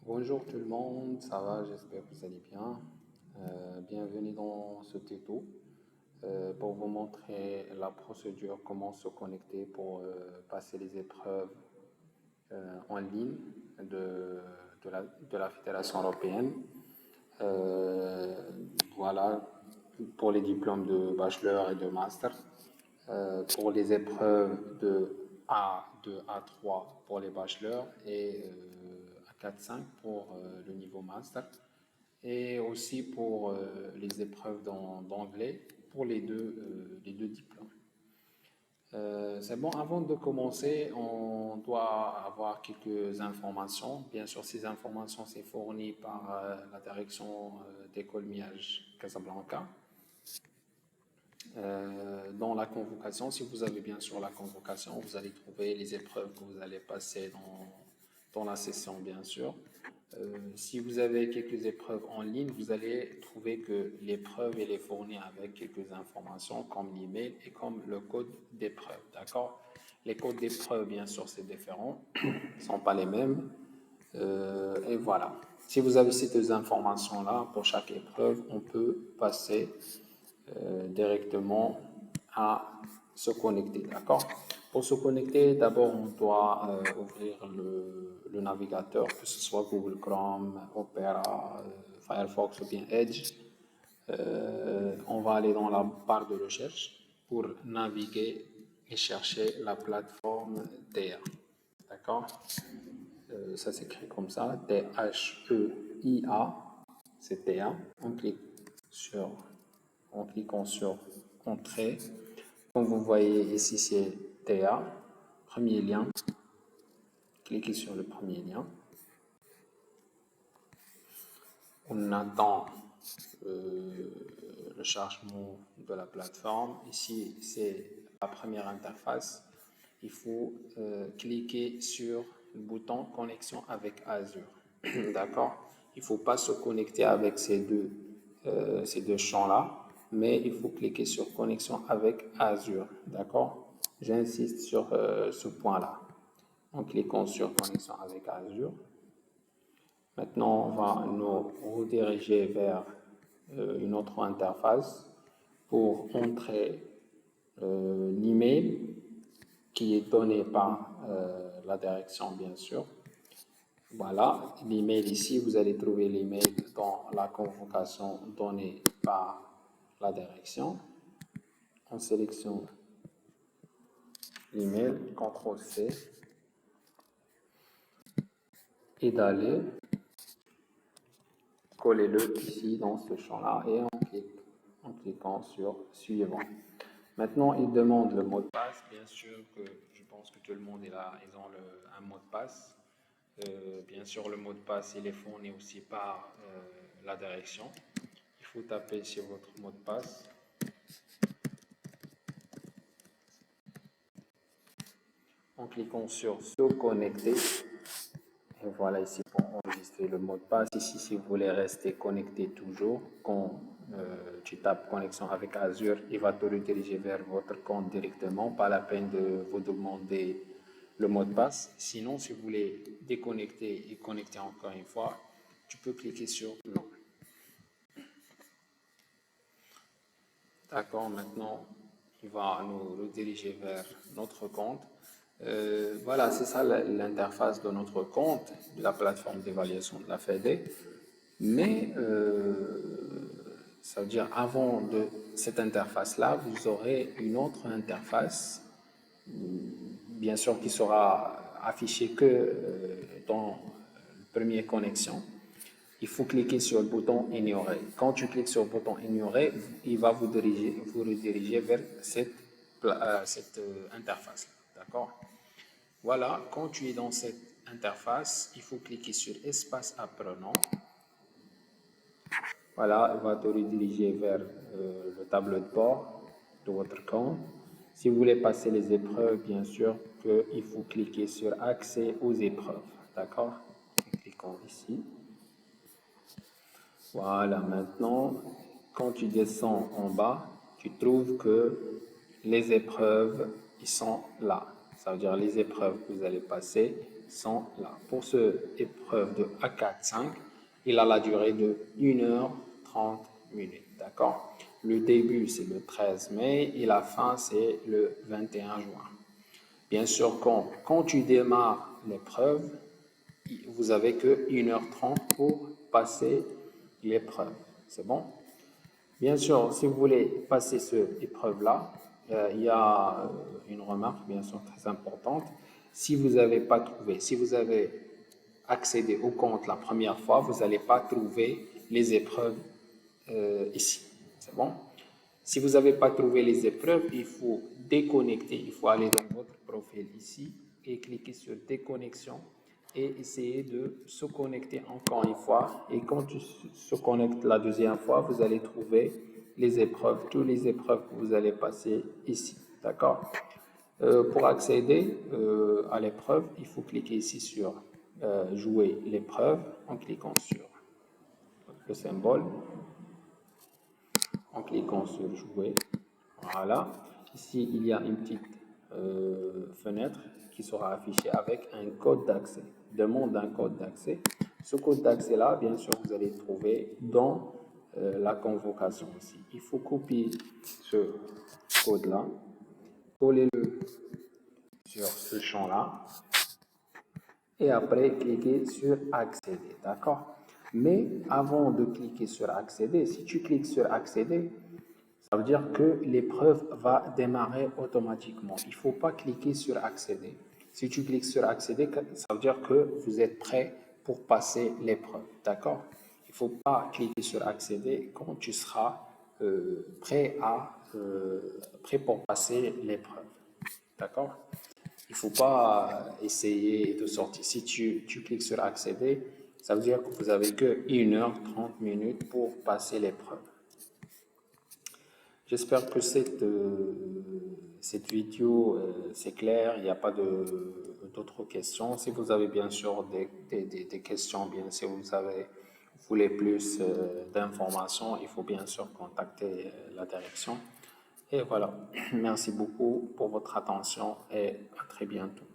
Bonjour tout le monde, ça va, j'espère que vous allez bien. Bienvenue dans ce tuto pour vous montrer la procédure, comment se connecter pour passer les épreuves en ligne de la Fédération européenne. Euh, voilà, pour les diplômes de bachelor et de master. Pour les épreuves de A2, A3 pour les bachelors et A4-5 pour le niveau master. Et aussi pour les épreuves d'anglais pour les deux diplômes. C'est bon, avant de commencer, on doit avoir quelques informations. Bien sûr, ces informations sont fournies par la direction d'école Miage Casablanca. Dans la convocation, si vous avez bien sûr la convocation, vous allez trouver les épreuves que vous allez passer dans la session, bien sûr. Si vous avez quelques épreuves en ligne, vous allez trouver que l'épreuve est fournie avec quelques informations comme l'email et comme le code d'épreuve, d'accord? Les codes d'épreuve, bien sûr, c'est différent, ne sont pas les mêmes. Et voilà. Si vous avez ces deux informations-là, pour chaque épreuve, on peut passer directement à se connecter, d'accord? Pour se connecter, d'abord, on doit ouvrir le navigateur, que ce soit Google Chrome, Opera, Firefox ou bien Edge. On va aller dans la barre de recherche pour naviguer et chercher la plateforme TEIA, d'accord? Ça s'écrit comme ça, T-H-E-I-A, c'est TEIA. En cliquant sur Entrée. Comme vous voyez ici, c'est TEIA, premier lien. Cliquez sur le premier lien. On attend le chargement de la plateforme. Ici, c'est la première interface. Il faut cliquer sur le bouton Connexion avec Azure. D'accord? Il ne faut pas se connecter avec ces deux champs-là, mais il faut cliquer sur Connexion avec Azure. D'accord? J'insiste sur ce point-là. En cliquant sur Connexion avec Azure. Maintenant, on va nous rediriger vers une autre interface pour entrer l'email qui est donné par la direction, bien sûr. Voilà, l'email ici, vous allez trouver l'email dans la convocation donnée par la direction. On sélectionne l'email, CTRL-C, et d'aller coller-le ici dans ce champ-là et en cliquant sur Suivant. Maintenant, il demande le mot de passe. Bien sûr que je pense que tout le monde est là, ils ont un mot de passe. Bien sûr, le mot de passe, il est fourni aussi par la direction. Il faut taper sur votre mot de passe. En cliquant sur Se connecter. Et voilà ici pour enregistrer le mot de passe. Ici, si vous voulez rester connecté toujours, quand tu tapes connexion avec Azure, il va te rediriger vers votre compte directement. Pas la peine de vous demander le mot de passe. Sinon, si vous voulez déconnecter et connecter encore une fois, tu peux cliquer sur Non. D'accord, maintenant, il va nous rediriger vers notre compte. Voilà, c'est ça l'interface de notre compte, de la plateforme d'évaluation de la FEDE. Mais ça veut dire avant de cette interface-là, vous aurez une autre interface, bien sûr qui sera affichée que dans la première connexion. Il faut cliquer sur le bouton Ignorer. Quand tu cliques sur le bouton Ignorer, il va vous rediriger vers cette interface. D'accord? Voilà, quand tu es dans cette interface, il faut cliquer sur Espace apprenant. Voilà, il va te rediriger vers le tableau de bord de votre compte. Si vous voulez passer les épreuves, bien sûr qu'il faut cliquer sur Accès aux épreuves. D'accord? Cliquons ici. Voilà, maintenant, quand tu descends en bas, tu trouves que les épreuves, ils sont là. Ça veut dire les épreuves que vous allez passer. sont là. Pour cette épreuve de A4-5, il a la durée de 1h30 minutes. D'accord? Le début, c'est le 13 mai et la fin, c'est le 21 juin. Bien sûr, quand tu démarres l'épreuve, vous avez que 1h30 pour passer l'épreuve. C'est bon? Bien sûr, si vous voulez passer cette épreuve-là, il y a une remarque, bien sûr, très importante. Si vous n'avez pas trouvé, si vous avez accédé au compte la première fois, vous n'allez pas trouver les épreuves ici. C'est bon? Si vous n'avez pas trouvé les épreuves, il faut déconnecter. Il faut aller dans votre profil ici et cliquer sur déconnexion et essayer de se connecter encore une fois. Et quand tu se connectes la deuxième fois, vous allez trouver les épreuves, toutes les épreuves que vous allez passer ici. D'accord? Pour accéder à l'épreuve, il faut cliquer ici sur jouer l'épreuve en cliquant sur le symbole, en cliquant sur jouer. Voilà. Ici, il y a une petite fenêtre qui sera affichée avec un code d'accès. Demande un code d'accès. Ce code d'accès-là, bien sûr, vous allez trouver dans la convocation aussi. Il faut copier ce code-là, coller-le sur ce champ-là et après cliquer sur accéder. D'accord? Mais avant de cliquer sur accéder, si tu cliques sur accéder, ça veut dire que l'épreuve va démarrer automatiquement. Il ne faut pas cliquer sur accéder. Si tu cliques sur accéder, ça veut dire que vous êtes prêt pour passer l'épreuve. D'accord? Il ne faut pas cliquer sur accéder quand tu seras prêt pour passer l'épreuve. D'accord? Il ne faut pas essayer de sortir. Si tu cliques sur accéder, ça veut dire que vous avez que 1h30 minutes pour passer l'épreuve. J'espère que cette vidéo, c'est clair, il n'y a pas d'autres questions. Si vous avez bien sûr des questions, bien si vous voulez plus d'informations, il faut bien sûr contacter la direction. Et voilà, merci beaucoup pour votre attention et à très bientôt.